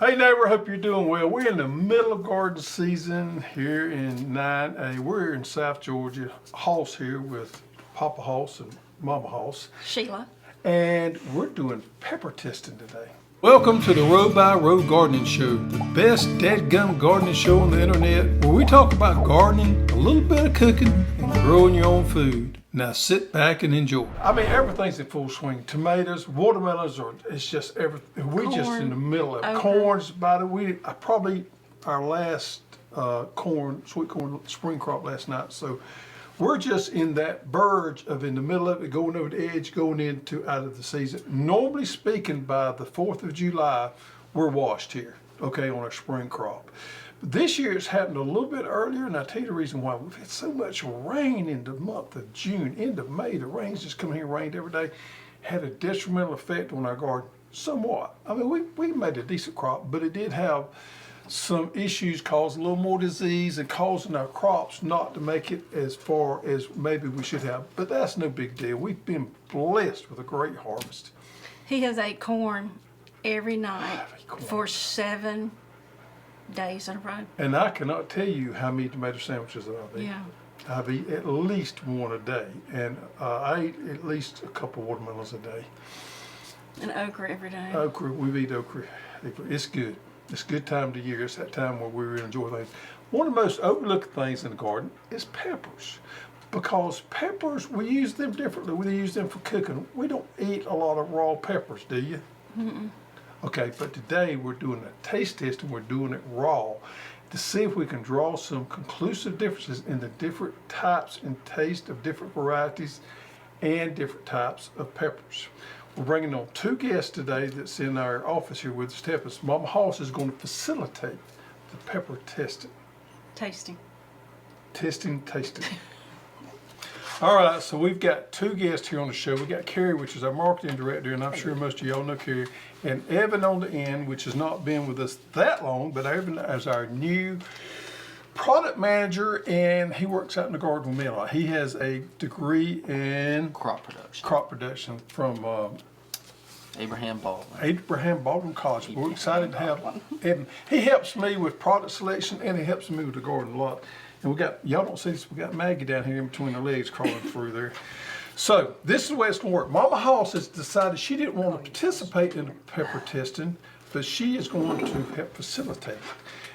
Hey neighbor, hope you're doing well. We're in the middle of garden season here in 9A. We're in South Georgia. Hoss here with Papa Hoss and Mama Hoss. Sheila. And we're doing pepper testing today. Welcome to the Row by Row Gardening Show, the best dadgum gardening show on the internet, where we talk about gardening, a little bit of cooking, and growing your own food. Now sit back and enjoy. I mean, everything's in full swing. Tomatoes, watermelons, it's just everything. We're just in the middle of it. Corn's about it. Probably our last sweet corn spring crop last night. So we're just in that verge of in the middle of it, going over the edge, going into out of the season. Normally speaking, by the 4th of July, we're washed here, okay, on our spring crop. This year it's happened a little bit earlier, and I'll tell you the reason why. We've had so much rain in the month of June, end of May. The rain's just come here, rained every day. Had a detrimental effect on our garden, somewhat. I mean, we made a decent crop, but it did have some issues, caused a little more disease and causing our crops not to make it as far as maybe we should have. But that's no big deal. We've been blessed with a great harvest. He has ate corn every night for 7 days in a row. And I cannot tell you how many tomato sandwiches that I've eaten. Yeah. I've eaten at least one a day, and I eat at least a couple of watermelons a day. And okra every day. Okra, we eat okra. It's good. It's a good time of the year. It's that time where we really enjoy things. One of the most overlooked things in the garden is peppers. Because peppers, we use them differently. We use them for cooking. We don't eat a lot of raw peppers, do you? Mm-mm. Okay, but today we're doing a taste test and we're doing it raw to see if we can draw some conclusive differences in the different types and taste of different varieties and different types of peppers. We're bringing on 2 guests today that's in our office here with us to help us. Mama Hoss is going to facilitate the pepper testing. Tasting. Tasting. All right, so we've got 2 guests here on the show. We got Carrie, which is our marketing director, and I'm sure most of y'all know Carrie, and Evan on the end, which has not been with us that long, but Evan is our new product manager, and he works out in the garden with me a lot. He has a degree in crop production from Abraham Baldwin College. We're excited to have Evan. He helps me with product selection, and he helps me with the garden a lot. And we got, y'all don't see this, we got Maggie down here in between her legs crawling through there. So this is the way it's gonna work. Mama Hoss has decided she didn't want to participate in the pepper testing, but she is going to help facilitate it.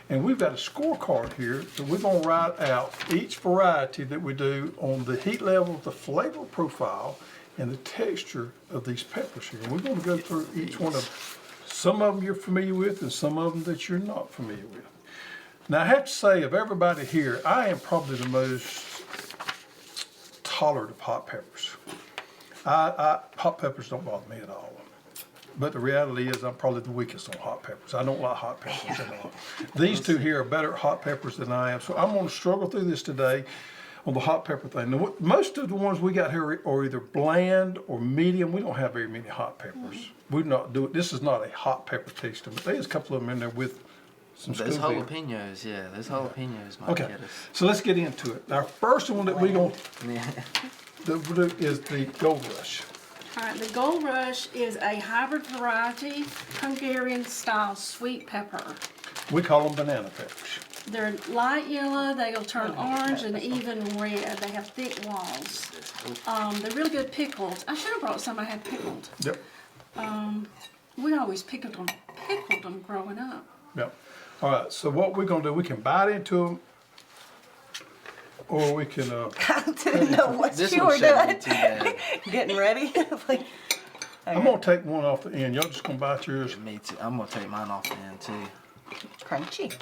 And we've got a scorecard here that we're gonna write out each variety that we do on the heat level, the flavor profile, and the texture of these peppers here. And we're gonna go through each one of them. Some of them you're familiar with and some of them that you're not familiar with. Now I have to say, of everybody here, I am probably the most tolerant of hot peppers. Hot peppers don't bother me at all. But the reality is I'm probably the weakest on hot peppers. I don't like hot peppers at all. These 2 here are better at hot peppers than I am. So I'm going to struggle through this today on the hot pepper thing. Now, most of the ones we got here are either bland or medium. We don't have very many hot peppers. We not do it. This is not a hot pepper tasting, but there's a couple of them in there with those jalapenos, yeah, those jalapenos might get us. So let's get into it. Our first one that we're going to do is the Gold Rush. All right, the Gold Rush is a hybrid variety, Hungarian-style sweet pepper. We call them banana peppers. They're light yellow, they'll turn orange and even red. They have thick walls. They're really good pickled. I should have brought some I had pickled. Yep. We always pickled them growing up. Yep. All right, so what we're going to do, we can bite into them, or we can... I didn't know what you were doing. Getting ready? I'm going to take one off the end. Y'all just going to bite yours? Me too. I'm going to take mine off the end too. Crunchy.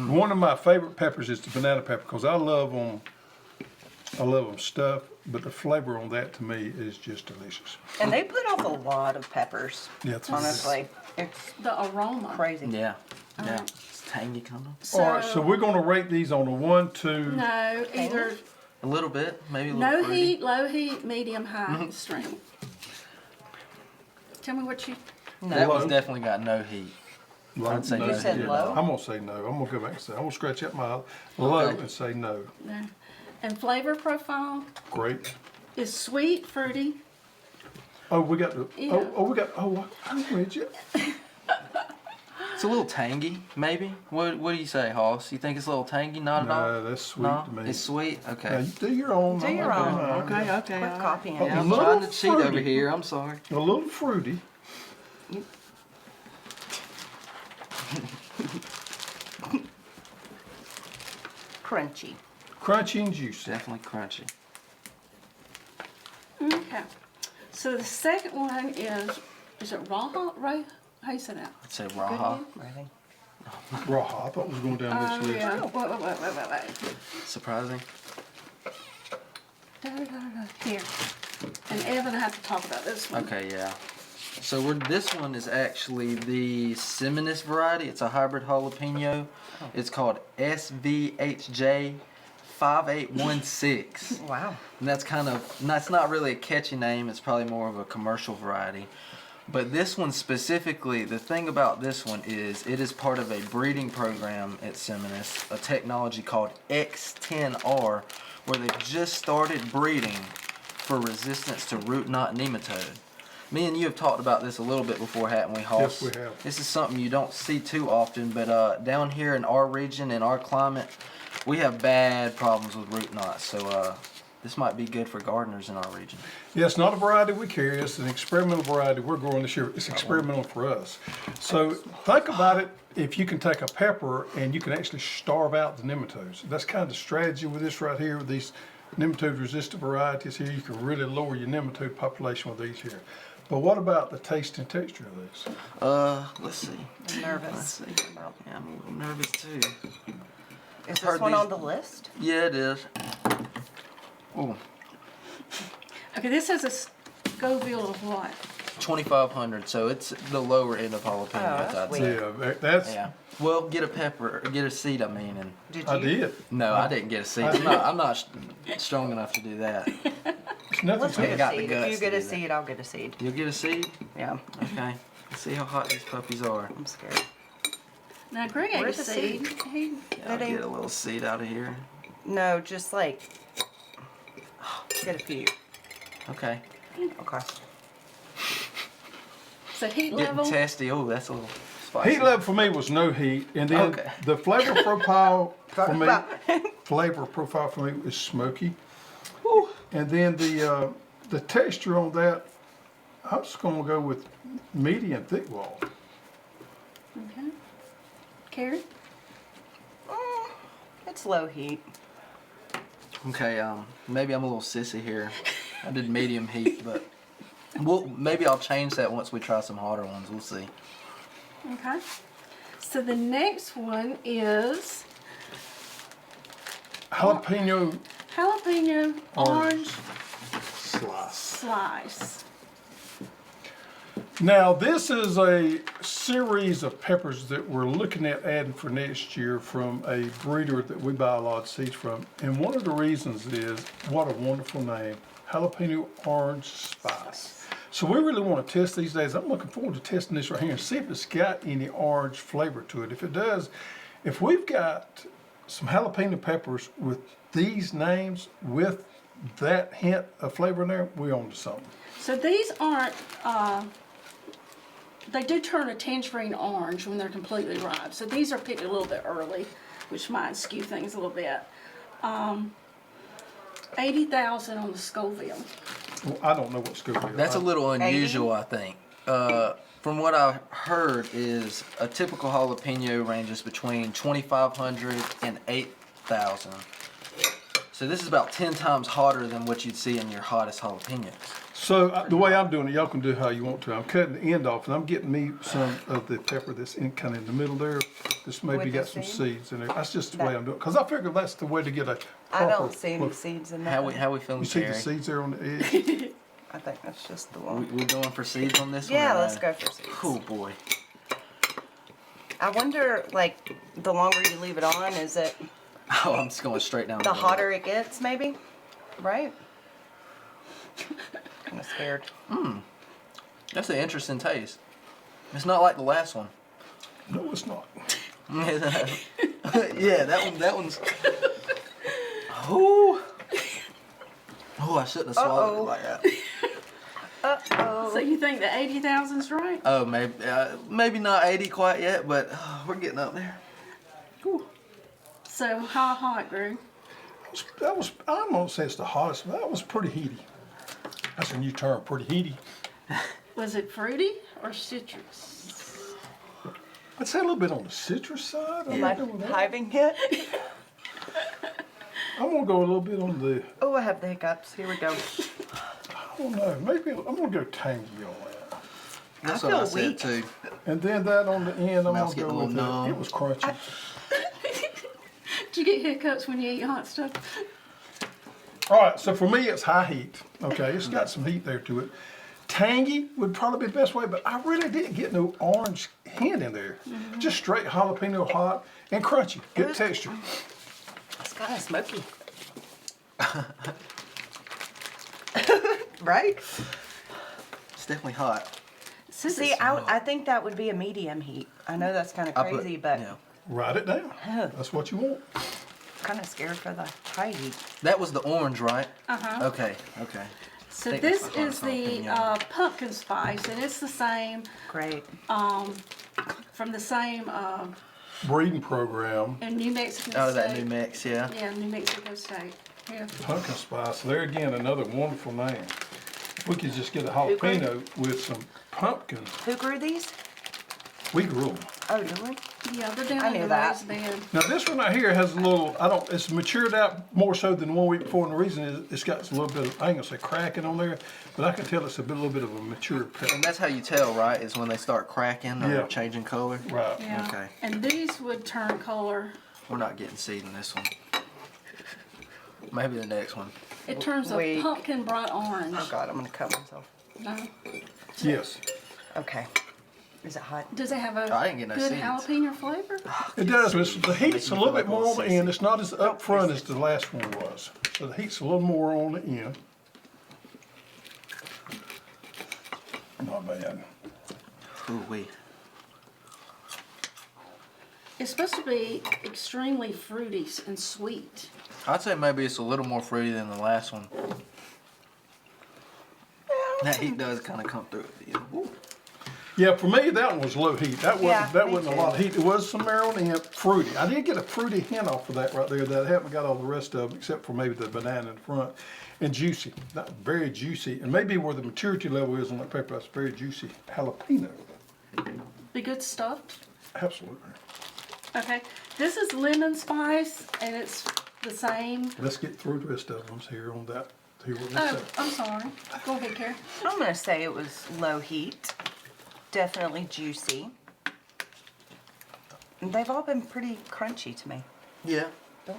One of my favorite peppers is the banana pepper because I love them stuffed, but the flavor on that to me is just delicious. And they put off a lot of peppers, honestly. It's the aroma. Crazy. Yeah. It's tangy kind of. So, all right, so we're going to rate these on a 1, 2. No, either a little bit, maybe a little fruity. heat, low heat, medium, high strength. Tell me what you... That one's definitely got no heat. Low, I'd say you said low? I'm going to say no. I'm going to go back and say, I'm going to scratch out my low and say no. No. And flavor profile Great. is sweet, fruity. Oh, we got the, I'm with you. It's a little tangy, maybe. What do you say, Hoss? You think it's a little tangy? Not at all? No, that's sweet No, to me. it's sweet. Now, Okay. you do your own. Do your own. Okay. Quit copying. Yeah, I'm Little trying to cheat over fruity. here. I'm sorry. A little fruity. Crunchy. Crunchy and juicy. Definitely crunchy. Okay. So the second one is it Raha? Right? How you say that? I'd say Raha. Really? Raw. I thought we was going down this list. Yeah. Wait. Surprising. Here. And Evan, I have to talk about this one. Okay, yeah. So this one is actually the Seminis variety. It's a hybrid jalapeno. It's called SVHJ 5816. Wow. And that's not really a catchy name. It's probably more of a commercial variety. But this one specifically, the thing about this one is it is part of a breeding program at Seminis, a technology called X10R, where they've just started breeding for resistance to root knot nematode. Me and you have talked about this a little bit before, haven't we, Hoss? Yes, we have. This is something you don't see too often, but down here in our region, in our climate, we have bad problems with root knots. So this might be good for gardeners in our region. Yeah, it's not a variety we carry. It's an experimental variety we're growing this year. It's experimental for us. So think about it. If you can take a pepper and you can actually starve out the nematodes. That's kind of the strategy with this right here, with these nematode-resistant varieties here. You can really lower your nematode population with these here. But what about the taste and texture of these? Let's see. I'm nervous. Let's see. Yeah, I'm a little nervous too. Is heard this one these- on the list? Yeah, it is. Oh, Okay, this has a Scoville of what? 2,500. So it's the lower end of jalapenos, that's I'd weird. say. Yeah, that's. Yeah. Well, get a seed. I mean, and Did you? I did. no, I didn't get a seed. I'm not strong enough to do that. It's nothing Let's to get it. a got the seed. guts If you to get a do that. seed, I'll get a seed. You'll get a seed. Yeah, Okay. Let's see how hot these puppies are. I'm scared. Now Greg ate a Where's the seed. He, I'll That ain't- get a little seed out of here. No, just like get a few. Okay. Okay. so heat Getting level. testy. Oh, that's a little spicy. Heat level for me was no heat, and then Okay. the flavor profile for me is smoky. And then the texture on that, I'm just gonna go with medium thick wall. Okay. Carrie? It's low heat. Okay. Maybe I'm a little sissy here. I did medium heat, but maybe I'll change that once we try some hotter ones. We'll see. Okay. So the next one is Jalapeno Jalapeno Orange slice. Slice. Now, this is a series of peppers that we're looking at adding for next year from a breeder that we buy a lot of seeds from. And one of the reasons is, what a wonderful name, Jalapeño Orange Spice. So we really want to test these days. I'm looking forward to testing this right here and see if it's got any orange flavor to it. If it does, if we've got some jalapeno peppers with these names, with that hint of flavor in there, we're on to something. So these aren't, they do turn a tangerine orange when they're completely ripe. So these are picked a little bit early, which might skew things a little bit. 80,000 on the Scoville. Well, I don't know what Scoville is. That's a little unusual, I think. From what I heard is a typical jalapeno ranges between 2,500 and 8,000. So this is about 10 times hotter than what you'd see in your hottest jalapenos. So the way I'm doing it, y'all can do how you want to. I'm cutting the end off, and I'm getting me some of the pepper that's kind of in the middle there. This maybe With got the some seed? seeds in there. That's just the way I'm doing it, because I figure that's the way to get a I proper don't see any look. seeds in How that. we feeling, You see the Carrie? seeds there on the edge? I think that's just the one. We going for seeds on this one? Yeah, or let's no? go for seeds. Oh boy. I wonder, like, the longer you leave it on, is it Oh, I'm just going straight down. the middle. hotter it gets, maybe? Right? I'm scared. That's an interesting taste. It's not like the last one. No, it's not. Yeah, that one's. Oh. Oh, I shouldn't have swallowed Uh-oh. it like that. So you think the 80,000's right? Oh, maybe not 80 quite yet, but we're getting up there. Cool. So how hot, Greg? That was, I don't want to say it's the hottest, but that was pretty heaty. That's a new term, pretty heaty. Was it fruity or citrus? I'd say a little bit on the citrus side. Am I hiving yet? I'm gonna go a little bit on the, Oh, I have the hiccups. Here we go. I don't know, maybe I'm gonna go tangy on that. That's I what I feel said weak. too. And then that on the end, I'm Mouth's gonna getting go a with little numb. it was crunchy. Did you get hiccups when you eat hot stuff? All right, so for me, it's high heat. Okay, it's got some heat there to it. Tangy would probably be the best way, but I really didn't get no orange hint in there. Just straight jalapeno hot and crunchy. Good texture. It's kind of smoky. Right? It's definitely hot. See, I think that would be a medium heat. I know that's kind of crazy, but Yeah. Write it down. That's what you want. I'm kind of scared for the high heat. That was the orange, right? Uh-huh. Okay. So think this that's the is the jalapeno. pumpkin spice, and it's the same Great. from the same Breeding program, in New Mexico Oh, State. that new mix, yeah. Yeah, New Mexico State. Yeah. pumpkin spice. There again, another wonderful name. If we could just get a jalapeno with some pumpkin, Who grew these? we grew them. Oh, do we? Yeah, they're down I in knew the that. raised bed. Now this one right here has a little, it's matured out more so than 1 week before, and the reason is it's got a little bit of, I ain't gonna say cracking on there, but I can tell it's a little bit of a mature pet. And that's how you tell, right? Is when they start cracking or Yeah. changing color. Right. Yeah. Okay. And these would turn color. We're not getting seed in this one. Maybe the next one. It turns a Wait. pumpkin bright orange. Oh God, I'm gonna cut myself. No. Yes, Okay. Is it hot? Does it have a I ain't getting no good seeds. jalapeno flavor? it does, but the heat's a little bit more on the sissy. end. It's not as up front as the last one was. So the heat's a little more on the end. Not bad. Ooh wee. It's supposed to be extremely fruity and sweet. I'd say maybe it's a little more fruity than the last one. That heat does kind of come through at the end. Ooh. Yeah, for me, that one was low heat. That Yeah, wasn't, me a lot of heat. It was some there on the end, fruity. I did get a fruity hint off of that right there that I haven't got all the rest of, except for maybe the banana in front. And juicy, not very juicy. And maybe where the maturity level is on that paper, that's very juicy jalapeno. Be good stuffed. Absolutely. Okay. This is lemon spice, and it's the same. Let's get through the rest of them here on that. Here what Oh, they say. I'm sorry. Go ahead, Karen. I'm gonna say it was low heat. Definitely juicy. And they've all been pretty crunchy to me. Yeah.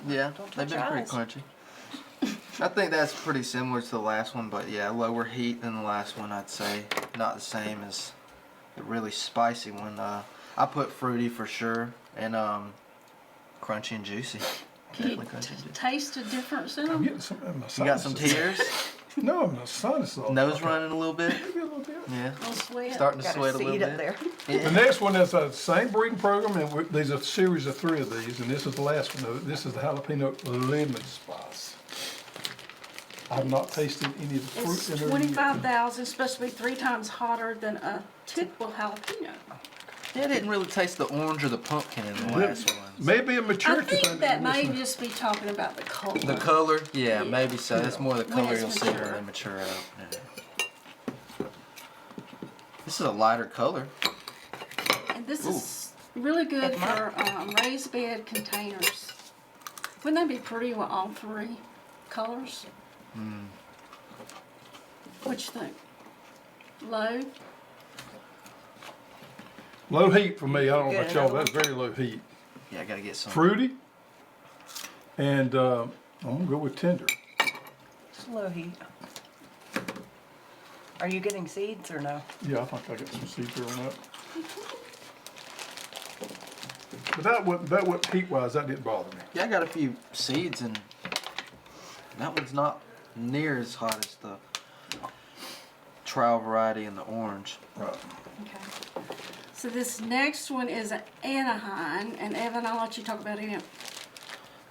Yeah. don't They've touch been pretty eyes. crunchy. I think that's pretty similar to the last one, but yeah, lower heat than the last one, I'd say. Not the same as the really spicy one. I put fruity for sure, and crunchy and juicy. Can you Definitely crunchy and juicy. taste a difference in I'm them? getting some in my sinuses. You got some tears? No, my sinus. Nose running a little bit? Maybe a little bit. Yeah. Little sweat. Starting to Got sweat a a little seed bit. up there. The next one is the same breeding program, and there's a series of 3 of these, and this is the last one of it. This is the Jalapeno Lemon Spice. I've not tasted any of the fruit It's in there. 25,000, supposed to be 3 times hotter than a typical jalapeno. Yeah, I didn't really taste the orange or the pumpkin in the last one. Maybe a I maturity thing. think that may this one. just be talking about the color. The color? Yeah, Yeah. maybe so. That's more the When color it's you'll see mature. when they mature out. Yeah. This is a lighter color. And this is really good for raised bed containers. Wouldn't that be pretty with all 3 colors? What you think? Low? Low heat for me. I don't know Get about y'all. another That's very low heat. Yeah, I gotta get some. Fruity. And I'm going to go with tender. It's low heat. Are you getting seeds or no? Yeah, I think I got some seeds here on that. But that wasn't heat-wise, that didn't bother me. Yeah, I got a few seeds, and that one's not near as hot as the trial variety and the orange. Right. Okay. So this next one is an Anaheim, and Evan, I'll let you talk about it.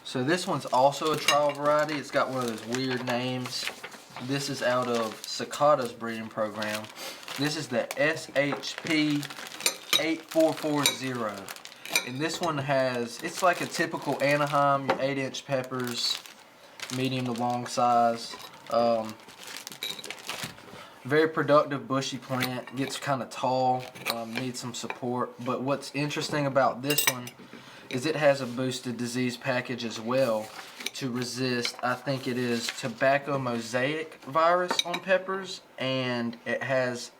So this one's also a trial variety. It's got one of those weird names. This is out of Sakata's breeding program. This is the SHP 8440. And this one has, it's like a typical Anaheim, your 8-inch peppers, medium to long size. Very productive bushy plant, gets kind of tall, needs some support. But what's interesting about this one is it has a boosted disease package as well to resist, I think it is tobacco mosaic virus on peppers, and it has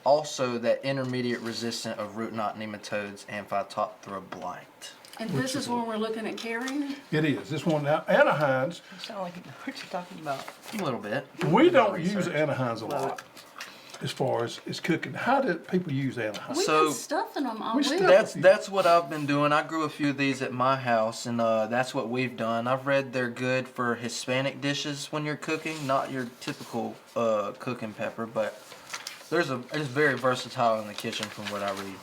also that intermediate resistant of root knot nematodes and Phytophthora blight. And this is when we're looking at carrying? It is. This one now, Anaheims, You sound like you know what you're talking about. A little bit. we don't use Anaheims a lot as far as cooking. How do people use Anaheims? We So- put stuff in them all We week. stuff- That's what I've been doing. I grew a few of these at my house, and that's what we've done. I've read they're good for Hispanic dishes when you're cooking, not your typical cooking pepper, but it's very versatile in the kitchen from what I read.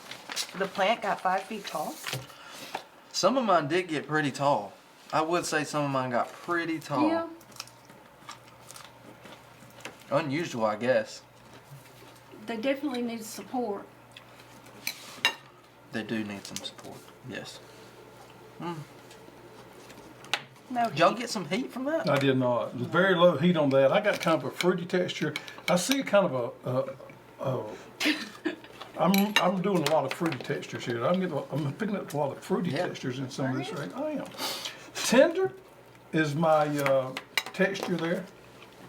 The plant got 5 feet tall. Some of mine did get pretty tall. I would say some of mine got pretty tall. Yeah. Unusual, I guess. They definitely need support. They do need some support. Yes. No, Did y'all get some heat from that? I did not. There's very low heat on that. I got kind of a fruity texture. I see kind of I'm doing a lot of fruity textures here. I'm picking up a lot of fruity Yeah. textures in some of this, right? I am. Tender is my texture there.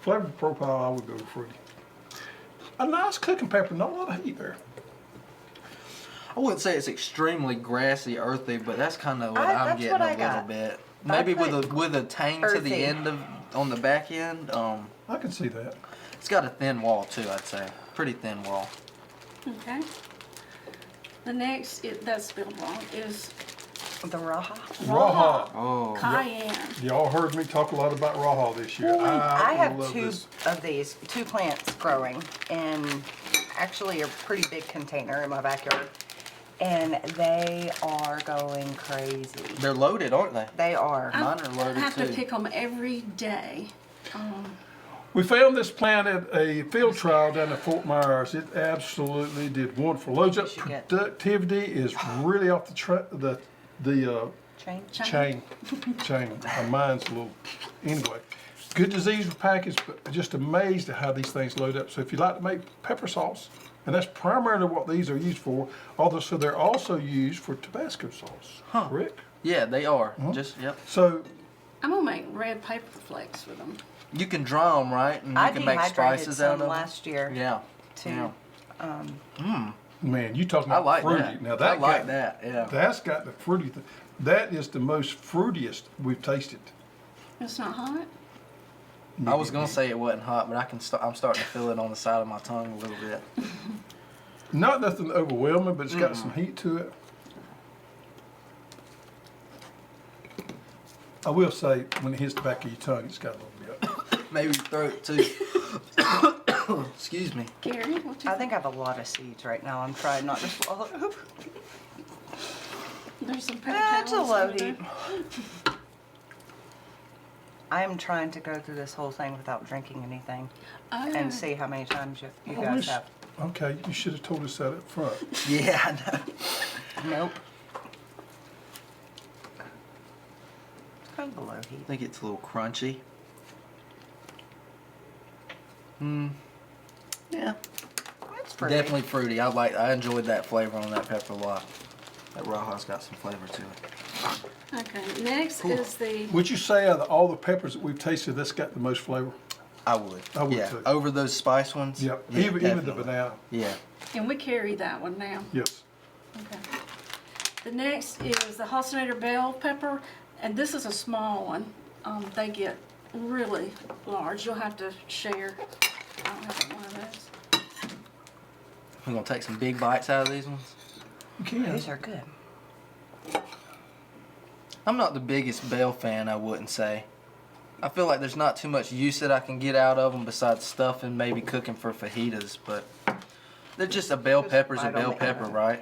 Flavor profile, I would go fruity. A nice cooking pepper, not a lot of heat there. I wouldn't say it's extremely grassy, earthy, but that's kind of what I'm that's getting what a I little got. bit. I Maybe put with a tang to the earthy. end of on the back end. I can see that. It's got a thin wall too. I'd say pretty thin wall. Okay. The next, that's spelled wrong, is The Raja. Raha. Oh, Cayenne. Y'all heard me talk a lot about Raha this year. I have love 2 this. of these, 2 plants growing in actually a pretty big container in my backyard. And they are going crazy. they're loaded, aren't they? They are. Mine are loaded I have too. to pick them every day. We found this plant at a field trial down at Fort Myers. It absolutely did wonderful. Loads up should get- productivity is really off the Chain. chain. Mine's a little anyway. Good disease package, but just amazed at how these things load up. So if you like to make pepper sauce, and that's primarily what these are used for, although so they're also used for Tabasco sauce. Huh. Correct? Yeah, they are. Just yep. So I'm gonna make red paper flakes with them. You can dry them, right? And you I can make dehydrated spices out of some them. last year. Yeah. To, Yeah. man, you talking I about like fruity. that. Now I like got- that. Yeah. That's got the fruity. That is the most fruitiest we've tasted. It's not hot? I was gonna say it wasn't hot, but I'm starting to feel it on the side of my tongue a little bit. Not nothing overwhelming, but it's got some heat to it. I will say, when it hits the back of your tongue, it's got a little bit. Maybe throat too. Excuse me. Gary, what you I think I have a lot of seeds right now. I'm trying not to swallow. There's some paper That's a towels low over there. heat. I am trying to go through this whole thing without drinking anything Oh. and see how many times you I guys wish- have. Okay, you should have told us that up front. Yeah, I know. Nope. It's kind of a low I heat. think it's a little crunchy. Yeah. It's pretty. Definitely fruity. I enjoyed that flavor on that pepper a lot. That Raja's got some flavor to it. Okay, next is the, Would you say out of all the peppers that we've tasted, that's got the most flavor? I would. I would yeah. too. Over those spice ones. Yep. Yeah, even the definitely. banana. Yeah. and we carry that one now. Yes. Okay. The next is the Hossinator Bell pepper, and this is a small one. They get really large. You'll have to share. I don't have one of those. We're gonna take some big bites out of these ones. You can. These are good. I'm not the biggest bell fan, I wouldn't say. I feel like there's not too much use that I can get out of them besides stuffing, maybe cooking for fajitas, but they're just a bell pepper's a bite on bell the pepper, end. right?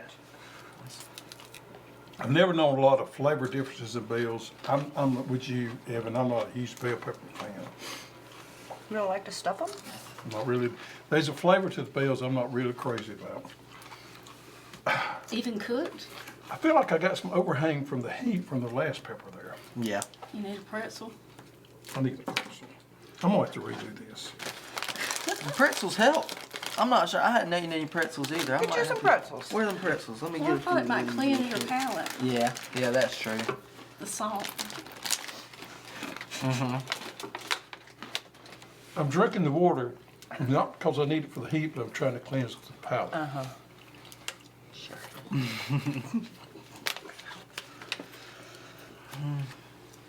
I've never known a lot of flavor differences in bells. I'm with you, Evan. I'm not a huge bell pepper fan. You don't like to stuff them? Not really. There's a flavor to the bells I'm not really crazy about. Even cooked? I feel like I got some overhang from the heat from the last pepper there. Yeah. You need a pretzel? I need a pretzel. I'm gonna have to redo this. The pretzels help. I'm not sure. I hadn't eaten any pretzels either. I Get might you have some to- pretzels. Where are them pretzels? Let me Well, I get a thought it few might of these clean real your quick. palate, Yeah, yeah, that's true. the salt. I'm drinking the water, not because I need it for the heat, but I'm trying to cleanse the palate. Sure.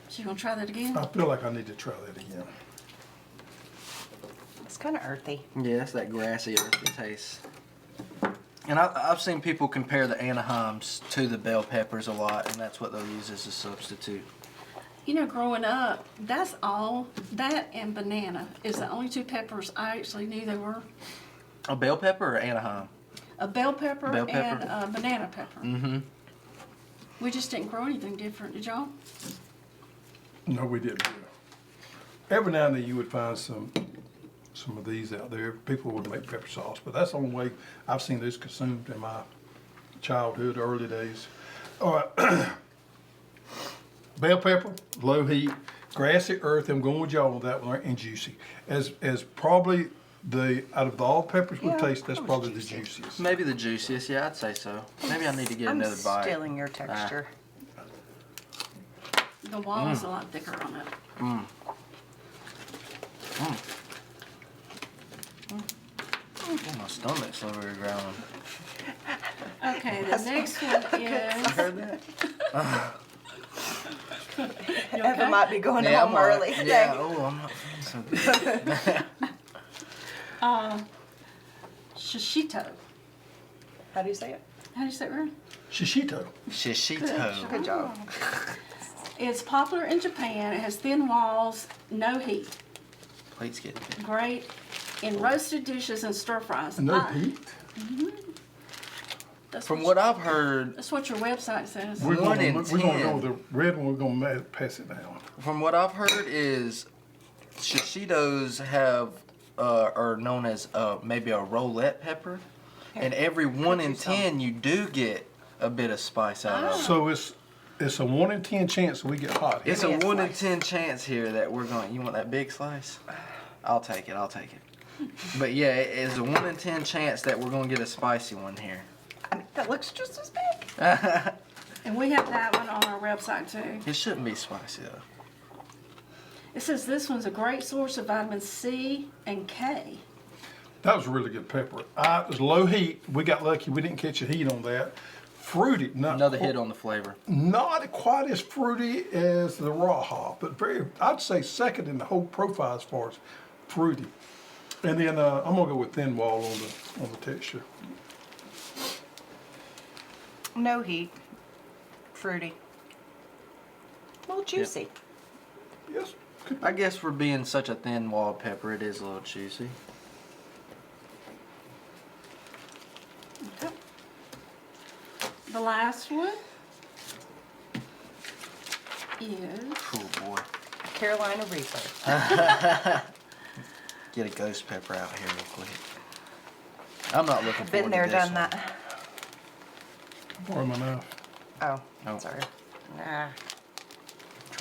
So you gonna try that again? I feel like I need to try that again. It's kind of earthy. Yeah, it's that grassy, earthy taste. And I've seen people compare the Anaheims to the bell peppers a lot, and that's what they'll use as a substitute. You know, growing up, that and banana is the only two peppers I actually knew they were. A bell pepper or Anaheim? A bell pepper, Bell pepper. and a banana pepper. Mm-hmm. We just didn't grow anything different, did y'all? No, we didn't. Every now and then you would find some of these out there. People would make pepper sauce, but that's the only way I've seen this consumed in my childhood, early days. All right. Bell pepper, low heat, grassy earth. I'm going with y'all on that one, and juicy. As probably out of all peppers we Yeah, taste, that's that was probably the juicy. juiciest. Maybe the juiciest, yeah, I'd say so. Maybe I need to get I'm another bite. stealing your texture. The wall is a lot thicker on it. Oh, my stomach's over here growling. Okay, the next one You is. heard that? You Evan okay? might be going Yeah, home I'm all right. early today. Yeah, oh, I'm not feeling so good. Shishito. How do you say it? How do you say it, Ron? Shishito. Shishito. Good job. It's popular in Japan. It has thin walls, no heat. Plate's getting big. Great in roasted dishes and stir fries. No heat. From what I've heard, That's what your website says. We're One going in to go 10. with the red one. We're going to pass it down. from what I've heard is Shishitos are known as maybe a roulette pepper, and every 1 in 10 you do get a bit of spice out of it. So it's a 1 in 10 chance that we get hot here. It's a Give me a 1 in slice. 10 chance here that we're going. You want that big slice? I'll take it. But yeah, it's a 1 in 10 chance that we're going to get a spicy one here. I mean, that looks just as big. And we have that one on our website too. It shouldn't be spicy though. It says this one's a great source of vitamin C and K. That was a really good pepper. It was low heat. We got lucky. We didn't catch a heat on that. Fruity. Another hit on the flavor. Not quite as fruity as the Rajah, but I'd say second in the whole profile as far as fruity. And then I'm gonna go with thin wall on the texture. No heat. Fruity. A little juicy. Yes. Could I guess for being such a thin walled pepper, it is a little juicy. Okay. The last one is Oh boy. Carolina Reaper. Get a ghost pepper out here real quick. I'm not looking forward Been there, to this done one. that. borrow my knife. Oh, Oh. sorry. Nah.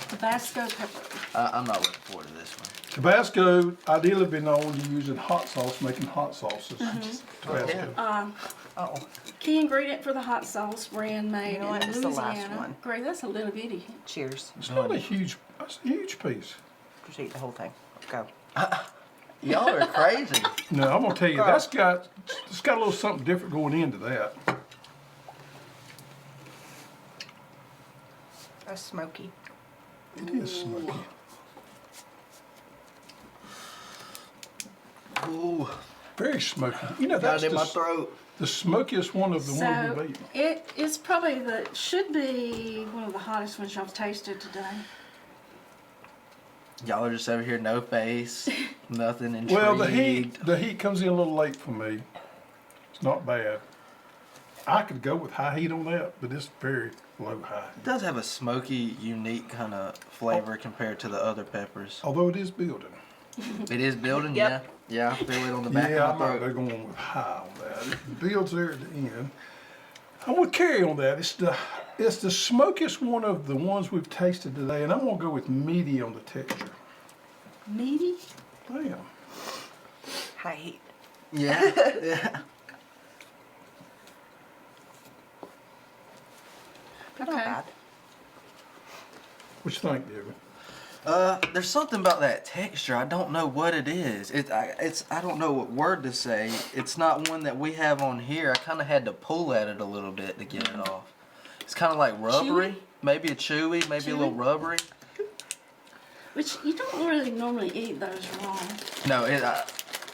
Tabasco pepper. I'm not looking forward to this one. Tabasco, ideally been known to use in hot sauce, making hot sauces. Tabasco. Oh, Key ingredient for the hot sauce brand made You know what? in It's the last Louisiana. one. Great, that's a little bitty. cheers. It's not a huge, that's a huge piece. Just eat the whole thing. Go. Y'all are crazy. No, I'm gonna tell you, it's got a little something different going into that. That's smoky. It is smoky. Ooh, Very smoky. You know, got that's it in my throat. the smokiest one of the ones So we've eaten. it is probably should be one of the hottest ones y'all tasted today. Y'all are just over here, no face, nothing intrigued. Well, the heat comes in a little late for me. It's not bad. I could go with high heat on that, but it's very low high. It does have a smoky, unique kind of flavor compared to the other peppers. Although it is building. It is building, Yep. yeah. I feel it on the back Yeah, I of my might be throat. going with high on that. It builds there at the end. I'm gonna carry on that. It's the smokiest one of the ones we've tasted today, and I'm gonna go with meaty on the texture. Meaty? Damn. High heat. Yeah, yeah. Not Okay. bad. What you think, David? There's something about that texture. I don't know what it is. I don't know what word to say. It's not one that we have on here. I kind of had to pull at it a little bit to get it off. It's kind of like rubbery, Chewy? maybe a chewy, maybe a little Chewy? rubbery. Which you don't really normally eat those raw. No,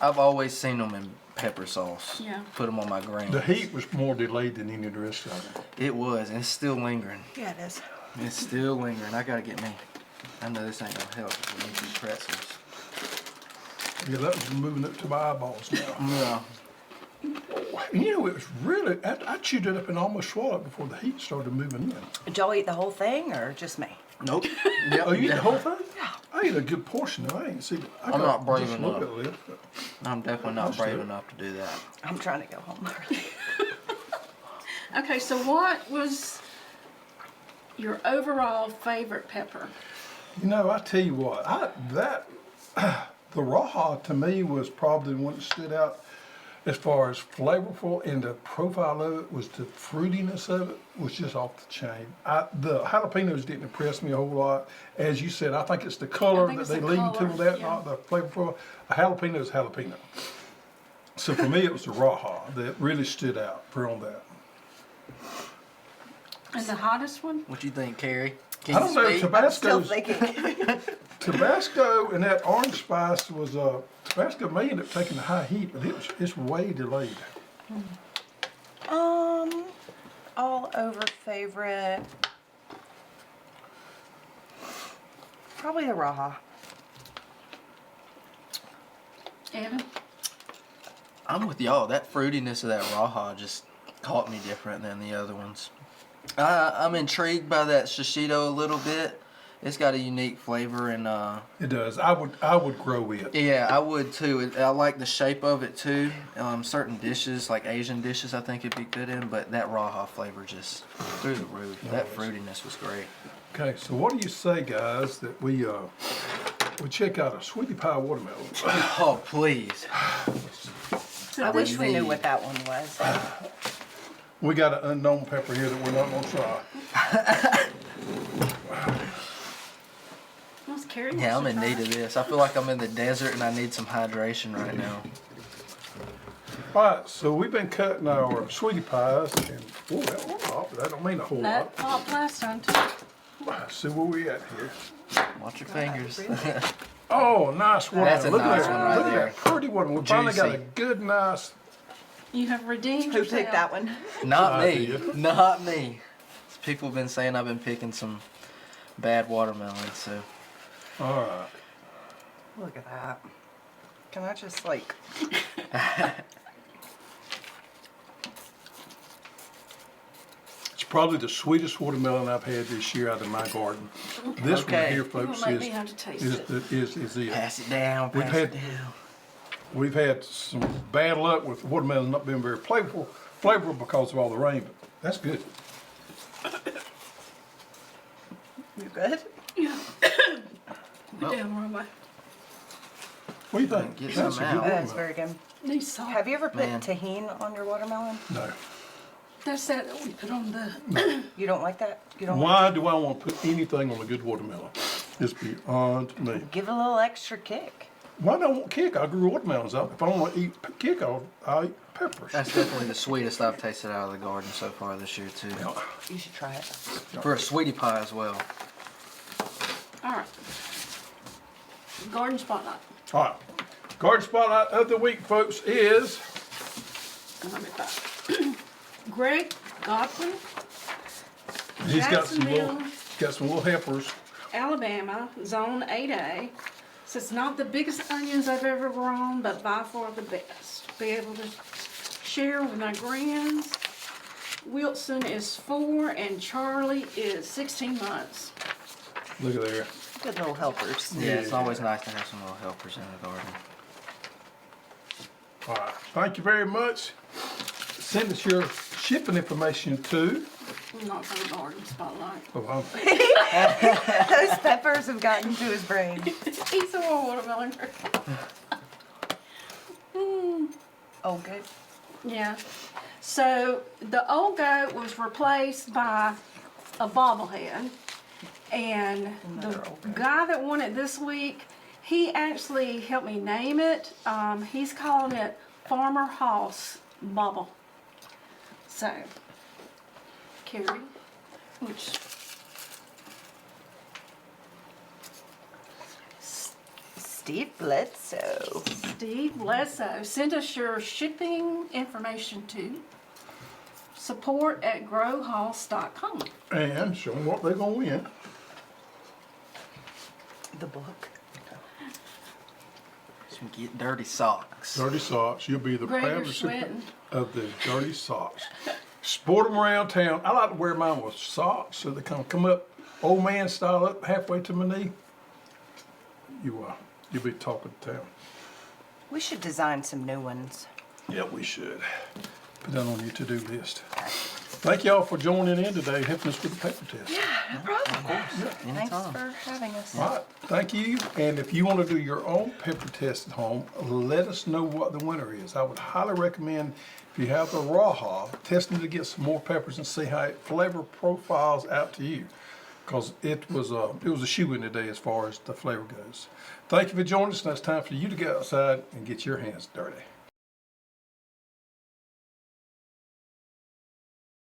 I've always seen them in pepper sauce. Yeah. Put them on my greens. The heat was more delayed than any of the rest of it. It was, and it's still lingering. Yeah, it is. It's still lingering. I gotta get me. I know this ain't gonna help if we need these pretzels. Yeah, that was moving up to my eyeballs now. Yeah. You know, it was really, I chewed it up and almost swallowed it before the heat started moving in. Did y'all eat the whole thing or just me? Nope. Yep. Oh, you ate the whole thing? I ate a good portion of it. I ain't see. I'm not brave just a little enough. bit left, but- I'm definitely not brave enough to do that. I'm trying to go home early. Okay, so what was your overall favorite pepper? You know, I tell you what, the Raja to me was probably the one that stood out as far as flavorful, and the profile of it was the fruitiness of it was just off the chain. The jalapenos didn't impress me a whole lot. As you said, I think it's the color think that it's they the lead to color, with that, yeah. not the flavorful. A jalapeno is jalapeno. So for me, it was the Raja that really stood out for on that. And the hottest one? What you think, Carrie? Can I don't know, speak? Still Tabasco's thinking. Tabasco and that orange spice was Tabasco may end up taking the high heat, but it's way delayed. All over favorite. Probably the Raja. Evan? I'm with y'all. That fruitiness of that Raja just caught me different than the other ones. I'm intrigued by that Shishito a little bit. It's got a unique flavor and It does. I would grow it. yeah, I would too. I like the shape of it too. Certain dishes, like Asian dishes, I think it'd be good in. But that Raja flavor just through the roof. That fruitiness was great. Okay, so what do you say, guys, that we check out a sweetie pie watermelon? Oh please. So I this wish we knew what that one was. We got an unknown pepper here that we're not gonna try. was Carrie Yeah, I'm wants in to need try? of this. I feel like I'm in the desert and I need some hydration right now. All right, so we've been cutting our sweetie pies, and that don't mean a whole That lot. popped last time too. Let's see where we at here. Watch your fingers. Oh, nice one. That's a Look at nice that. one right Look at there. that pretty one. We finally got a Juicy. good, nice. You have redeemed Who yourself. picked that one? Not I me. did. Not me. People have been saying I've been picking some bad watermelons, so. All right. Look at that. Can I just like... It's probably the sweetest watermelon I've had this year out of my garden. This one Okay. here, You folks, won't make me have to taste it. is it. Pass it down, We've pass had- it down. We've had some bad luck with watermelon not being very flavorful because of all the rain, but that's good. You good? Yeah. We're down the wrong way. What do you think? Get That's some a out. good That's watermelon. very good. Need salt. Have you ever put Man. tahini on your watermelon? No. That's that we put on the. You don't like that? You don't Why do I want to put anything on a good watermelon? It's beyond me. like... Give it a little extra kick. Why do I want kick? I grew watermelons up. If I want to eat kick, I'll eat peppers. That's definitely the sweetest I've tasted out of the garden so far this year, too. You should try it. For a sweetie pie as well. All right. Garden spotlight. All right. Garden spotlight of the week, folks, is Let me find. Greg Goodwin, he's got some Jacksonville. little helpers. Alabama, Zone 8A. Says not the biggest onions I've ever grown, but by far the best. Be able to share with my grands. Wilson is 4 and Charlie is 16 months. Look at there. Good little helpers. Yeah, it's always nice to have some little helpers in the garden. All right, thank you very much. Send us your shipping information to. Not for the garden spotlight. Oh, Those peppers have gotten to his brain. He's a watermelon. Oh, good. Yeah. So the old goat was replaced by a bobblehead. And the Another old goat. guy that won it this week, he actually helped me name it. He's calling it Farmer Hoss Bobble. So, Carrie, which Steve Bledsoe. Steve Bledsoe, send us your shipping information to support@growhouse.com. and show them what they're gonna win. The book. Some Get Dirty socks. Dirty socks. You'll be the Greg, proud you're recipient sweating. of the dirty socks. Sport them around town. I like to wear mine with socks so they come up old man style up halfway to my knee. You'll be talking to town. We should design some new ones. Yeah, we should. Put that on your to-do list. Thank y'all for joining in today, helping us with the paper test. No problem. Thanks Anytime. for having us. All right, thank you. And if you want to do your own pepper test at home, let us know what the winner is. I would highly recommend, if you have the Rajah, testing to get some more peppers and see how it flavor profiles out to you. Because it was a shoe in today as far as the flavor goes. Thank you for joining us. Now it's time for you to go outside and get your hands dirty.